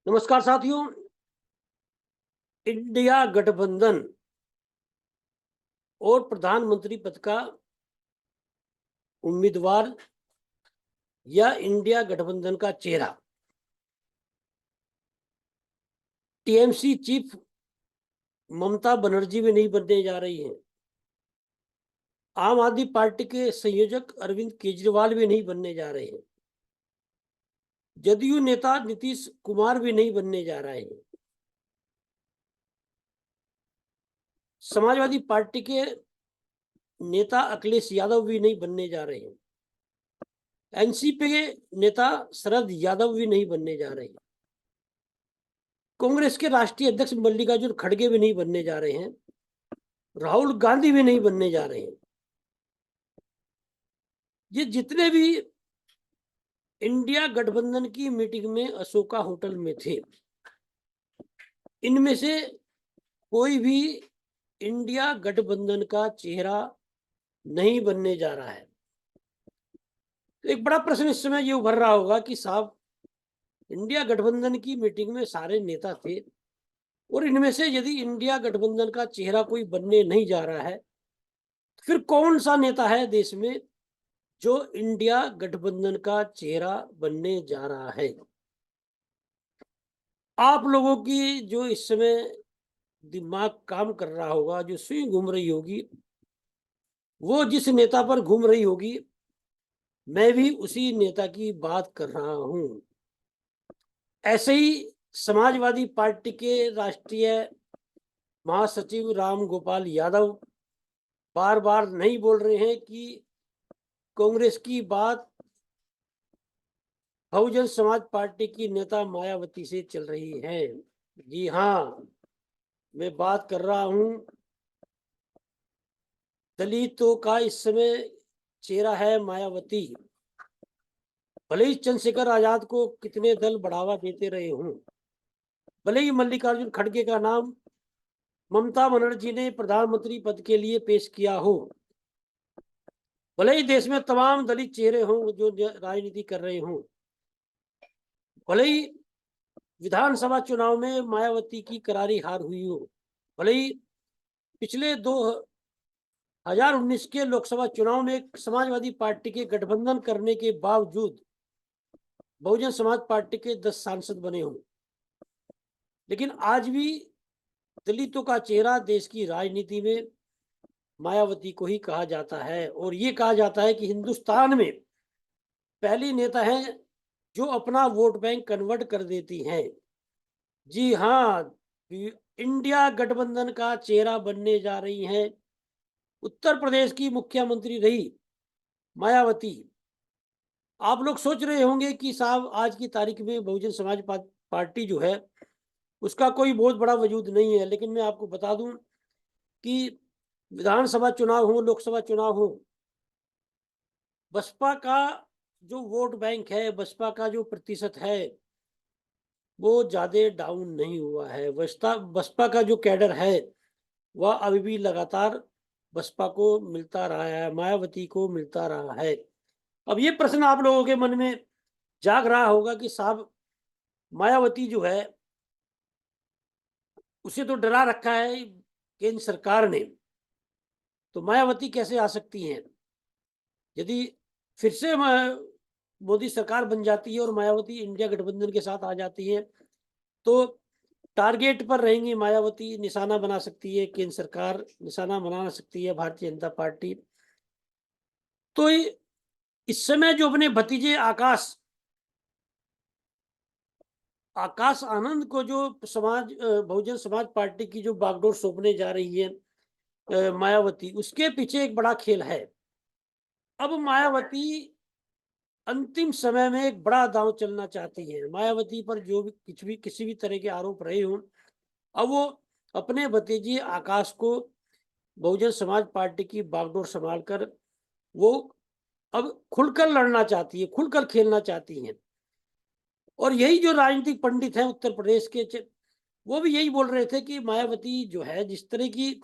नमस्कार साथियों। इंडिया गठबंधन और प्रधानमंत्री पद का उम्मीदवार या इंडिया गठबंधन का चेहरा टीएमसी चीफ ममता बनर्जी भी नहीं बनने जा रही हैं। आम आदमी पार्टी के संयोजक अरविंद केजरीवाल भी नहीं बनने जा रहे हैं। जदयू नेता नीतीश कुमार भी नहीं बनने जा रहे हैं। समाजवादी पार्टी के नेता अखिलेश यादव भी नहीं बनने जा रहे हैं। एनसीपी के नेता शरद यादव भी नहीं बनने जा रहे हैं। कांग्रेस के राष्ट्रीय अध्यक्ष मल्लिकार्जुन खड़गे भी नहीं बनने जा रहे हैं। राहुल गांधी भी नहीं बनने जा रहे हैं। ये जितने भी इंडिया गठबंधन की मीटिंग में अशोका होटल में थे, इनमें से कोई भी इंडिया गठबंधन का चेहरा नहीं बनने जा रहा है। तो एक बड़ा प्रश्न इस समय ये उभर रहा होगा कि साहब, इंडिया गठबंधन की मीटिंग में सारे नेता थे और इनमें से यदि इंडिया गठबंधन का चेहरा कोई बनने नहीं जा रहा है, तो फिर कौन सा नेता है देश में जो इंडिया गठबंधन का चेहरा बनने जा रहा है? आप लोगों की जो इस समय दिमाग काम कर रहा होगा, जो सुई घूम रही होगी, वो जिस नेता पर घूम रही होगी, मैं भी उसी नेता की बात कर रहा हूं। ऐसे ही समाजवादी पार्टी के राष्ट्रीय महासचिव राम गोपाल यादव बार बार नहीं बोल रहे हैं कि कांग्रेस की बात बहुजन समाज पार्टी की नेता मायावती से चल रही है। जी हाँ, मैं बात कर रहा हूं दलितों का इस समय चेहरा है मायावती। भले ही चंद्रशेखर आजाद को कितने दल बढ़ावा देते रहे हों, भले ही मल्लिकार्जुन खड़गे का नाम ममता बनर्जी ने प्रधानमंत्री पद के लिए पेश किया हो, भले ही देश में तमाम दलित चेहरे हों जो राजनीति कर रहे हों, भले ही विधानसभा चुनाव में मायावती की करारी हार हुई हो, भले ही पिछले 2019 के लोकसभा चुनाव में समाजवादी पार्टी के गठबंधन करने के बावजूद बहुजन समाज पार्टी के 10 सांसद बने हों, लेकिन आज भी दलितों का चेहरा देश की राजनीति में मायावती को ही कहा जाता है। और ये कहा जाता है कि हिंदुस्तान में पहली नेता है जो अपना वोट बैंक कन्वर्ट कर देती हैं। जी हाँ, इंडिया गठबंधन का चेहरा बनने जा रही हैं उत्तर प्रदेश की मुख्यमंत्री रही मायावती। आप लोग सोच रहे होंगे कि साहब, आज की तारीख में बहुजन समाज पार्टी जो है उसका कोई बहुत बड़ा वजूद नहीं है, लेकिन मैं आपको बता दूं कि विधानसभा चुनाव हो, लोकसभा चुनाव हो, बसपा का जो वोट बैंक है, बसपा का जो प्रतिशत है, वो ज्यादा डाउन नहीं हुआ है। बसपा का जो कैडर है वह अभी भी लगातार बसपा को मिलता रहा है, मायावती को मिलता रहा है। अब ये प्रश्न आप लोगों के मन में जाग रहा होगा कि साहब, मायावती जो है उसे तो डरा रखा है केंद्र सरकार ने, तो मायावती कैसे आ सकती हैं? यदि फिर से मोदी सरकार बन जाती है और मायावती इंडिया गठबंधन के साथ आ जाती है, तो टारगेट पर रहेंगी मायावती, निशाना बना सकती है केंद्र सरकार, निशाना बना सकती है भारतीय जनता पार्टी। तो इस समय जो अपने भतीजे आकाश आकाश आनंद को जो बहुजन समाज पार्टी की जो बागडोर सौंपने जा रही है मायावती, उसके पीछे एक बड़ा खेल है। अब मायावती अंतिम समय में एक बड़ा दांव चलना चाहती है। मायावती पर जो भी किसी भी तरह के आरोप रहे हों, अब वो अपने भतीजे आकाश को बहुजन समाज पार्टी की बागडोर संभालकर वो अब खुलकर लड़ना चाहती है, खुलकर खेलना चाहती हैं। और यही जो राजनीतिक पंडित हैं उत्तर प्रदेश के, वो भी यही बोल रहे थे कि मायावती जो है, जिस तरह की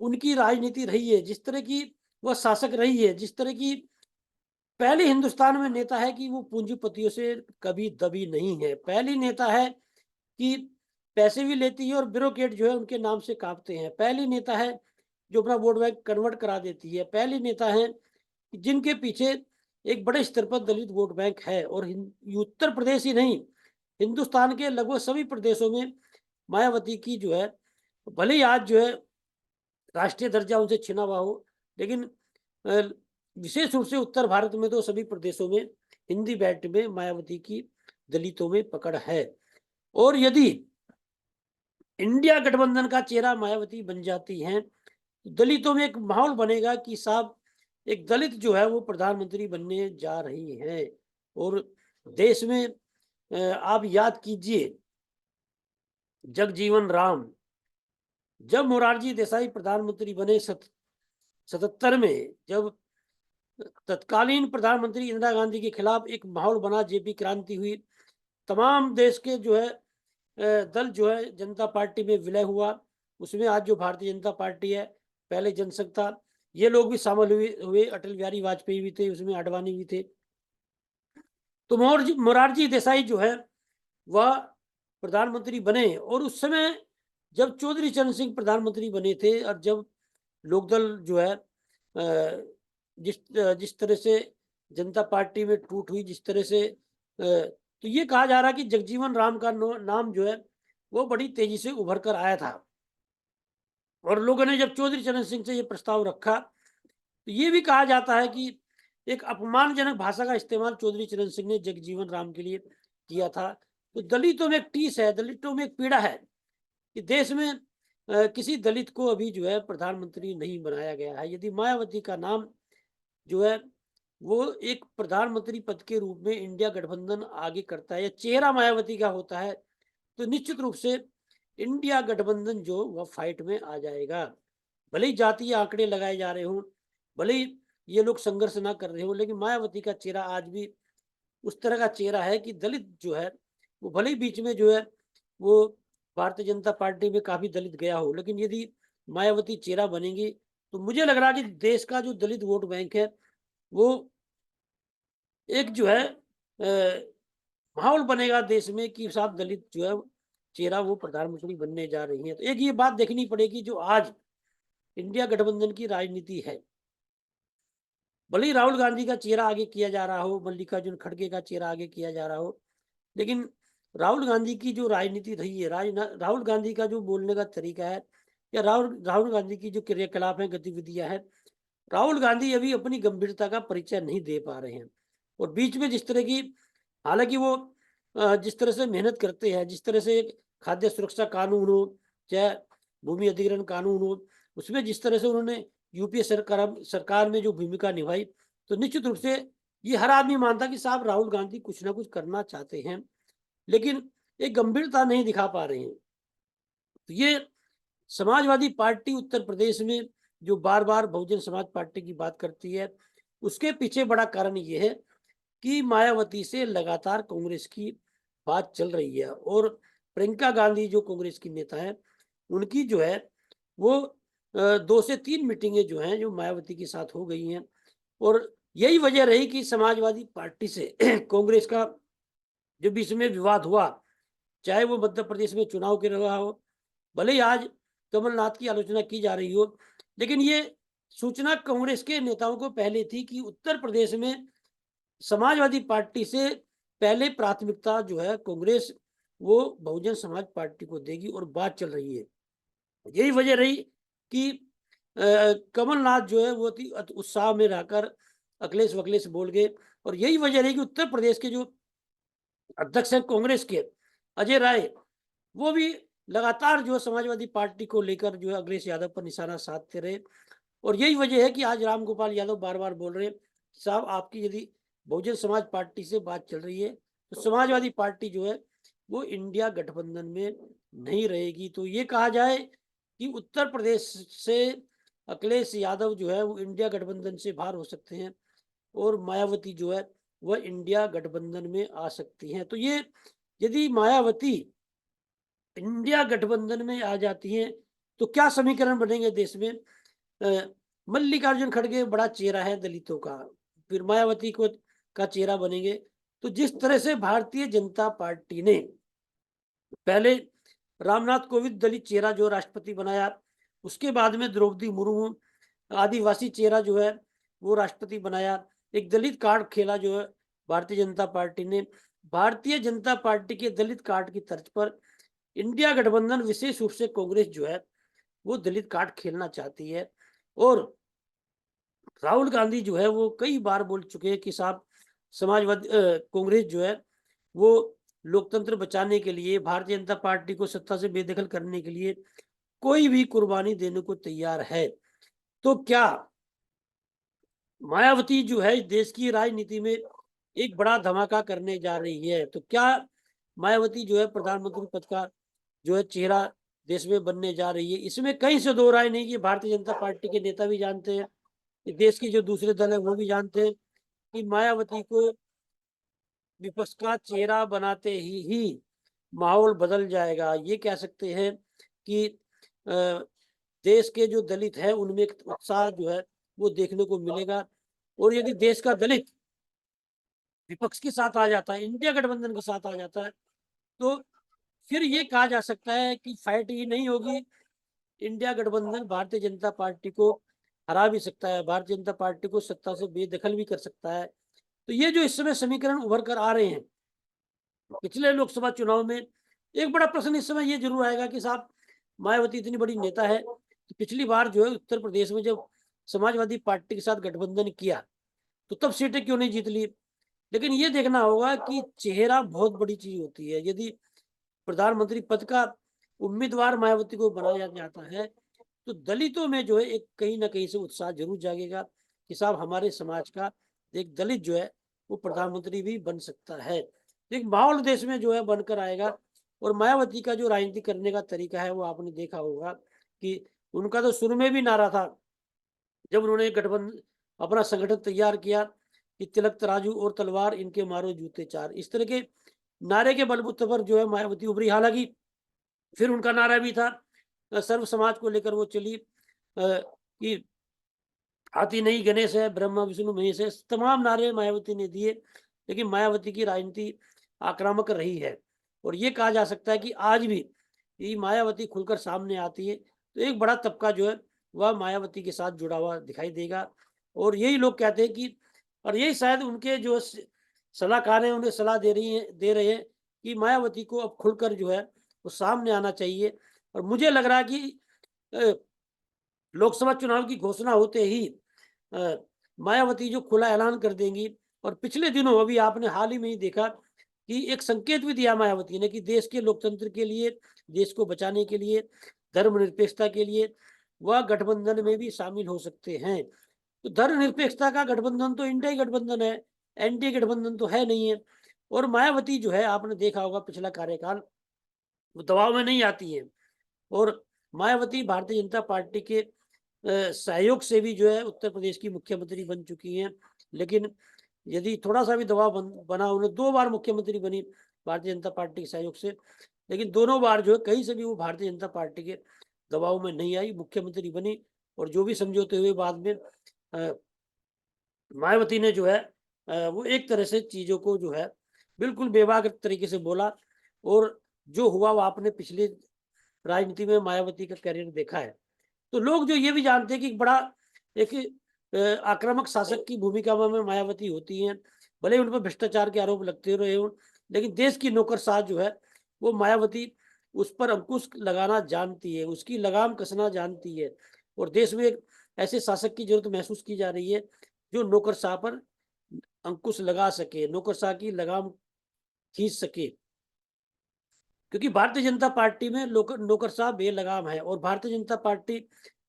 उनकी राजनीति रही है, जिस तरह की वह शासक रही है, जिस तरह की पहले हिंदुस्तान में नेता है कि वो पूंजीपतियों से कभी दबी नहीं है। पहली नेता है कि पैसे भी लेती है और ब्यूरोक्रेट जो है उनके नाम से कांपते हैं। पहली नेता है जो अपना वोट बैंक कन्वर्ट करा देती है। पहली नेता है जिनके पीछे एक बड़े स्तर पर दलित वोट बैंक है। और ये उत्तर प्रदेश ही नहीं, हिंदुस्तान के लगभग सभी प्रदेशों में मायावती की जो है, भले ही आज जो है राष्ट्रीय दर्जा उनसे छिना हुआ हो, लेकिन अ, विशेष रूप से उत्तर भारत में तो सभी प्रदेशों में हिंदी बेल्ट में मायावती की दलितों में पकड़ है। और यदि इंडिया गठबंधन का चेहरा मायावती बन जाती हैं, तो दलितों में एक माहौल बनेगा कि साहब एक दलित जो है वो प्रधानमंत्री बनने जा रही है। और देश में आप याद कीजिए जगजीवन राम, जब मोरारजी देसाई प्रधानमंत्री बने 77 में, जब तत्कालीन प्रधानमंत्री इंदिरा गांधी के खिलाफ एक माहौल बना, जेपी क्रांति हुई, तमाम देश के जो है दल जो है जनता पार्टी में विलय हुआ। उसमें आज जो भारतीय जनता पार्टी है, पहले जनसंघ था, ये लोग भी शामिल हुए। अटल बिहारी वाजपेयी भी थे उसमें, आडवाणी भी थे। तो मोरारजी देसाई जो है वह प्रधानमंत्री बने। और उस समय जब चौधरी चरण सिंह प्रधानमंत्री बने थे, और जब लोकदल जो है जिस तरह से जनता पार्टी में टूट हुई, जिस तरह से तो ये कहा जा रहा कि जगजीवन राम का नाम जो है वो बड़ी तेजी से उभर कर आया था। और लोगों ने जब चौधरी चरण सिंह से ये प्रस्ताव रखा, तो ये भी कहा जाता है कि एक अपमानजनक भाषा का इस्तेमाल चौधरी चरण सिंह ने जगजीवन राम के लिए किया था। तो दलितों में एक टीस है, दलितों में एक पीड़ा है कि देश में किसी दलित को अभी जो है प्रधानमंत्री नहीं बनाया गया है। यदि मायावती का नाम जो है वो एक प्रधानमंत्री पद के रूप में इंडिया गठबंधन आगे करता है, या चेहरा मायावती का होता है, तो निश्चित रूप से इंडिया गठबंधन जो वह फाइट में आ जाएगा। भले ही जातीय आंकड़े लगाए जा रहे हों, भले ही ये लोग संघर्ष ना कर रहे हो, लेकिन मायावती का चेहरा आज भी उस तरह का चेहरा है कि दलित जो है वो भले ही बीच में जो है वो भारतीय जनता पार्टी में काफी दलित गया हो, लेकिन यदि मायावती चेहरा बनेंगी तो मुझे लग रहा है कि देश का जो दलित वोट बैंक है वो एक जो है माहौल बनेगा देश में कि साहब दलित जो है चेहरा वो प्रधानमंत्री बनने जा रही है। तो एक ये बात देखनी पड़ेगी, जो आज इंडिया गठबंधन की राजनीति है, भले ही राहुल गांधी का चेहरा आगे किया जा रहा हो, मल्लिकार्जुन खड़गे का चेहरा आगे किया जा रहा हो, लेकिन राहुल गांधी की जो राजनीति रही है, राहुल गांधी का जो बोलने का तरीका है, या राहुल राहुल गांधी की जो क्रियाकलाप है, गतिविधियां हैं, राहुल गांधी अभी अपनी गंभीरता का परिचय नहीं दे पा रहे हैं। और बीच में जिस तरह की, हालांकि वो जिस तरह से मेहनत करते हैं, जिस तरह से खाद्य सुरक्षा कानून हो, चाहे भूमि अधिग्रहण कानून हो, उसमें जिस तरह से उन्होंने यूपीए सरकार में जो भूमिका निभाई, तो निश्चित रूप से ये हर आदमी मानता कि साहब राहुल गांधी कुछ ना कुछ करना चाहते हैं, लेकिन एक गंभीरता नहीं दिखा पा रहे हैं। तो ये समाजवादी पार्टी उत्तर प्रदेश में जो बार बार बहुजन समाज पार्टी की बात करती है, उसके पीछे बड़ा कारण ये है कि मायावती से लगातार कांग्रेस की बात चल रही है। और प्रियंका गांधी जो कांग्रेस की नेता है, उनकी जो है वो 2 से 3 मीटिंगें जो हैं जो मायावती के साथ हो गई हैं। और यही वजह रही कि समाजवादी पार्टी से कांग्रेस का जो बीच में विवाद हुआ, चाहे वो मध्य प्रदेश में चुनाव के रहा हो, भले ही आज कमलनाथ की आलोचना की जा रही हो, लेकिन ये सूचना कांग्रेस के नेताओं को पहले थी कि उत्तर प्रदेश में समाजवादी पार्टी से पहले प्राथमिकता जो है कांग्रेस वो बहुजन समाज पार्टी को देगी, और बात चल रही है। यही वजह रही कि कमलनाथ जो है वो अति उत्साह में रहकर अखिलेश वखिलेश बोल गए। और यही वजह रही कि उत्तर प्रदेश के जो अध्यक्ष हैं कांग्रेस के, अजय राय, वो भी लगातार जो है समाजवादी पार्टी को लेकर जो है अखिलेश यादव पर निशाना साधते रहे। और यही वजह है कि आज रामगोपाल यादव बार बार बोल रहे हैं साहब आपकी यदि बहुजन समाज पार्टी से बात चल रही है, तो समाजवादी पार्टी जो है वो इंडिया गठबंधन में नहीं रहेगी। तो ये कहा जाए कि उत्तर प्रदेश से अखिलेश यादव जो है वो इंडिया गठबंधन से बाहर हो सकते हैं, और मायावती जो है वह इंडिया गठबंधन में आ सकती हैं। तो ये यदि मायावती इंडिया गठबंधन में आ जाती हैं तो क्या समीकरण बनेंगे देश में। मल्लिकार्जुन खड़गे बड़ा चेहरा है दलितों का, फिर मायावती को का चेहरा बनेंगे। तो जिस तरह से भारतीय जनता पार्टी ने पहले रामनाथ कोविंद दलित चेहरा जो राष्ट्रपति बनाया, उसके बाद में द्रौपदी मुर्मू आदिवासी चेहरा जो है वो राष्ट्रपति बनाया, एक दलित कार्ड खेला जो है भारतीय जनता पार्टी ने। भारतीय जनता पार्टी के दलित कार्ड की तर्ज पर इंडिया गठबंधन विशेष रूप से कांग्रेस जो है वो दलित कार्ड खेलना चाहती है। और राहुल गांधी जो है वो कई बार बोल चुके हैं कि साहब समाजवादी कांग्रेस जो है वो लोकतंत्र बचाने के लिए, भारतीय जनता पार्टी को सत्ता से बेदखल करने के लिए कोई भी कुर्बानी देने को तैयार है। तो क्या मायावती जो है देश की राजनीति में एक बड़ा धमाका करने जा रही है? तो क्या मायावती जो है प्रधानमंत्री पद का जो है चेहरा देश में बनने जा रही है? इसमें कहीं से दो राय नहीं कि भारतीय जनता पार्टी के नेता भी जानते हैं, देश के जो दूसरे दल है वो भी जानते हैं कि मायावती को विपक्ष का चेहरा बनाते ही माहौल बदल जाएगा। ये कह सकते हैं कि देश के जो दलित है उनमें एक उत्साह जो है वो देखने को मिलेगा। और यदि देश का दलित विपक्ष के साथ आ जाता है, इंडिया गठबंधन के साथ आ जाता है, तो फिर ये कहा जा सकता है कि फाइट ही नहीं होगी, इंडिया गठबंधन भारतीय जनता पार्टी को हरा भी सकता है, भारतीय जनता पार्टी को सत्ता से बेदखल भी कर सकता है। तो ये जो इस समय समीकरण उभर कर आ रहे हैं पिछले लोकसभा चुनाव में, एक बड़ा प्रश्न इस समय ये जरूर आएगा कि साहब मायावती इतनी बड़ी नेता है, तो पिछली बार जो है उत्तर प्रदेश में जब समाजवादी पार्टी के साथ गठबंधन किया तो तब सीटें क्यों नहीं जीत ली? लेकिन ये देखना होगा कि चेहरा बहुत बड़ी चीज होती है। यदि प्रधानमंत्री पद का उम्मीदवार मायावती को बनाया जाता है तो दलितों में जो है एक कहीं ना कहीं से उत्साह जरूर जागेगा कि साहब हमारे समाज का एक दलित जो है वो प्रधानमंत्री भी बन सकता है। एक माहौल देश में जो है बनकर आएगा। और मायावती का जो राजनीति करने का तरीका है वो आपने देखा होगा कि उनका तो शुरू में भी नारा था जब उन्होंने गठबंधन अपना संगठन तैयार किया कि तिलक तराजू और तलवार इनके मारो जूते चार, इस तरह के नारे के बलबूते पर जो है मायावती उभरी। हालांकि फिर उनका नारा भी था सर्व समाज को लेकर वो चली कि हाथी नहीं गणेश है, ब्रह्मा विष्णु महेश है, तमाम नारे मायावती ने दिए। लेकिन मायावती की राजनीति आक्रामक रही है। और ये कहा जा सकता है कि आज भी ये मायावती खुलकर सामने आती है तो एक बड़ा तबका जो है वह मायावती के साथ जुड़ा हुआ दिखाई देगा। और यही लोग कहते हैं कि, और यही शायद उनके जो सलाहकार हैं उन्हें सलाह दे रहे हैं कि मायावती को अब खुलकर जो है वो सामने आना चाहिए। और मुझे लग रहा है कि अ, लोकसभा चुनाव की घोषणा होते ही अ, मायावती जो खुला ऐलान कर देंगी। और पिछले दिनों अभी आपने हाल ही में ही देखा कि एक संकेत भी दिया मायावती ने कि देश के लोकतंत्र के लिए, देश को बचाने के लिए, धर्मनिरपेक्षता के लिए वह गठबंधन में भी शामिल हो सकते हैं। तो धर्मनिरपेक्षता का गठबंधन तो इंडिया ही गठबंधन है, एनडीए गठबंधन तो है नहीं है। और मायावती जो है आपने देखा होगा पिछला कार्यकाल वो दबाव में नहीं आती है। और मायावती भारतीय जनता पार्टी के सहयोग से भी जो है उत्तर प्रदेश की मुख्यमंत्री बन चुकी हैं। लेकिन यदि थोड़ा सा भी दबाव बना, उन्हें 2 बार मुख्यमंत्री बनी भारतीय जनता पार्टी के सहयोग से, लेकिन दोनों बार जो है कहीं से भी वो भारतीय जनता पार्टी के दबाव में नहीं आई, मुख्यमंत्री बनी। और जो भी समझौते हुए बाद में मायावती ने जो है वो एक तरह से चीजों को जो है बिल्कुल बेबाक तरीके से बोला। और जो हुआ वो आपने पिछले राजनीति में मायावती का करियर देखा है। तो लोग जो ये भी जानते हैं कि बड़ा एक आक्रामक शासक की भूमिका में मायावती होती हैं। भले ही उन पर भ्रष्टाचार के आरोप लगते रहे हों, लेकिन देश की नौकरशाह जो है वो मायावती उस पर अंकुश लगाना जानती है, उसकी लगाम कसना जानती है। और देश में एक ऐसे शासक की जरूरत महसूस की जा रही है जो नौकरशाह पर अंकुश लगा सके, नौकरशाह की लगाम खींच सके। क्योंकि भारतीय जनता पार्टी में नौकरशाह बेलगाम है। और भारतीय जनता पार्टी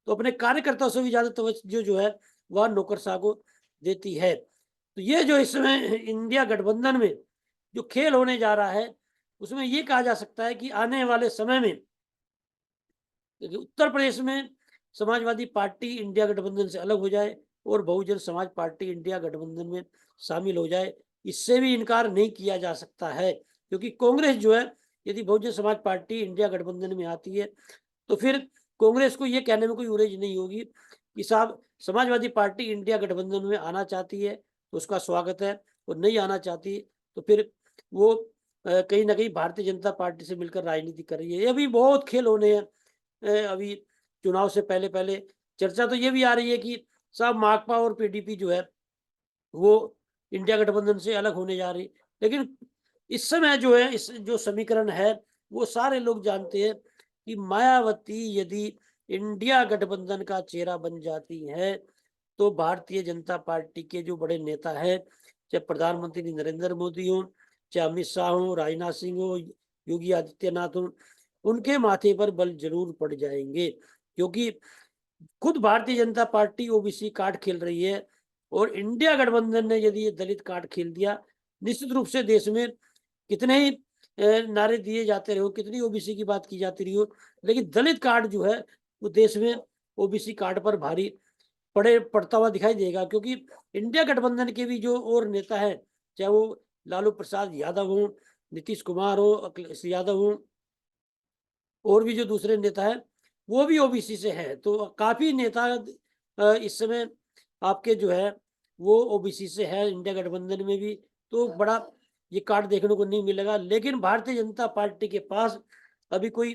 तो अपने कार्यकर्ताओं से भी ज्यादा तवज्जो जो है वह नौकरशाह को देती है। तो ये जो इस समय इंडिया गठबंधन में जो खेल होने जा रहा है उसमें ये कहा जा सकता है कि आने वाले समय में उत्तर प्रदेश में समाजवादी पार्टी इंडिया गठबंधन से अलग हो जाए और बहुजन समाज पार्टी इंडिया गठबंधन में शामिल हो जाए, इससे भी इनकार नहीं किया जा सकता है। क्योंकि कांग्रेस जो है यदि बहुजन समाज पार्टी इंडिया गठबंधन में आती है तो फिर कांग्रेस को ये कहने में कोई उरेज नहीं होगी कि साहब समाजवादी पार्टी इंडिया गठबंधन में आना चाहती है तो उसका स्वागत है, और नहीं आना चाहती तो फिर वो कहीं ना कहीं भारतीय जनता पार्टी से मिलकर राजनीति कर रही है। ये अभी बहुत खेल होने हैं। अभी चुनाव से पहले पहले चर्चा तो ये भी आ रही है कि सब माकपा और पीडीपी जो है वो इंडिया गठबंधन से अलग होने जा रही। लेकिन इस समय जो है, इस जो समीकरण है, वो सारे लोग जानते हैं कि मायावती यदि इंडिया गठबंधन का चेहरा बन जाती है, तो भारतीय जनता पार्टी के जो बड़े नेता हैं, चाहे प्रधानमंत्री नरेंद्र मोदी हों, चाहे अमित शाह हों, राजनाथ सिंह हो, योगी आदित्यनाथ हों, उनके माथे पर बल जरूर पड़ जाएंगे। क्योंकि खुद Bharatiya Janata party OBC card खेल रही है, और इंडिया गठबंधन ने यदि ये दलित कार्ड खेल दिया, निश्चित रूप से देश में कितने ही नारे दिए जाते रहे हो, कितनी ओबीसी की बात की जाती रही हो, लेकिन दलित कार्ड जो है वो देश में ओबीसी कार्ड पर भारी पड़ता हुआ दिखाई देगा। क्योंकि इंडिया गठबंधन के भी जो और नेता है, चाहे वो लालू प्रसाद यादव हो, नीतीश कुमार हो, अखिलेश यादव हो, और भी जो दूसरे नेता है, वो भी ओबीसी से है। तो काफी नेता इस समय आपके जो है वो ओबीसी से है इंडिया गठबंधन में भी। तो बड़ा ये कार्ड देखने को नहीं मिलेगा। लेकिन भारतीय जनता पार्टी के पास अभी कोई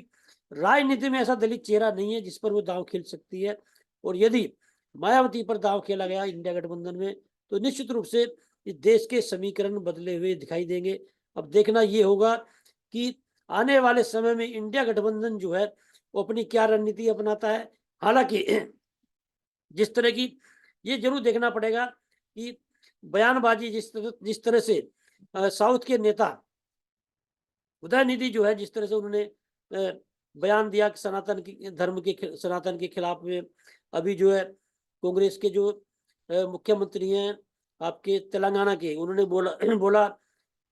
राजनीति में ऐसा दलित चेहरा नहीं है जिस पर वो दांव खेल सकती है। और यदि मायावती पर दांव खेला गया इंडिया गठबंधन में, तो निश्चित रूप से इस देश के समीकरण बदले हुए दिखाई देंगे। अब देखना ये होगा कि आने वाले समय में इंडिया गठबंधन जो है वो अपनी क्या रणनीति अपनाता है। हालांकि जिस तरह की, ये जरूर देखना पड़ेगा कि बयानबाजी जिस तरह से साउथ के नेता उदयनिधि जो है, जिस तरह से उन्होंने बयान दिया कि सनातन के खिलाफ में, अभी जो है कांग्रेस के जो मुख्यमंत्री हैं आपके तेलंगाना के, उन्होंने बोला बोला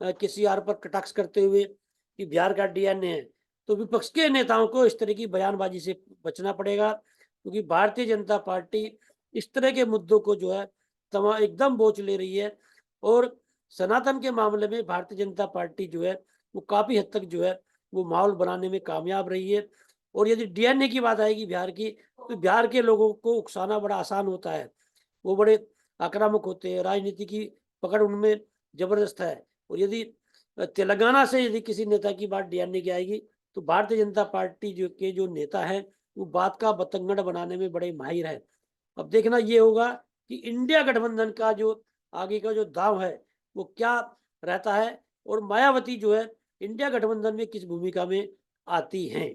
केसीआर पर कटाक्ष करते हुए कि बिहार का डीएनए है। तो विपक्ष के नेताओं को इस तरह की बयानबाजी से बचना पड़ेगा, क्योंकि भारतीय जनता पार्टी इस तरह के मुद्दों को जो है एकदम बोझ ले रही है। और सनातन के मामले में भारतीय जनता पार्टी जो है वो काफी हद तक जो है वो माहौल बनाने में कामयाब रही है। और यदि डीएनए की बात आएगी बिहार की, तो बिहार के लोगों को उकसाना बड़ा आसान होता है। वो बड़े आक्रामक होते हैं, राजनीति की पकड़ उनमें जबरदस्त है। और यदि तेलंगाना से यदि किसी नेता की बात डीएनए की आएगी, तो भारतीय जनता पार्टी जो नेता है वो बात का बतंगड़ बनाने में बड़े माहिर है। अब देखना ये होगा कि इंडिया गठबंधन का जो आगे का जो दांव है वो क्या रहता है, और मायावती जो है इंडिया गठबंधन में किस भूमिका में आती हैं।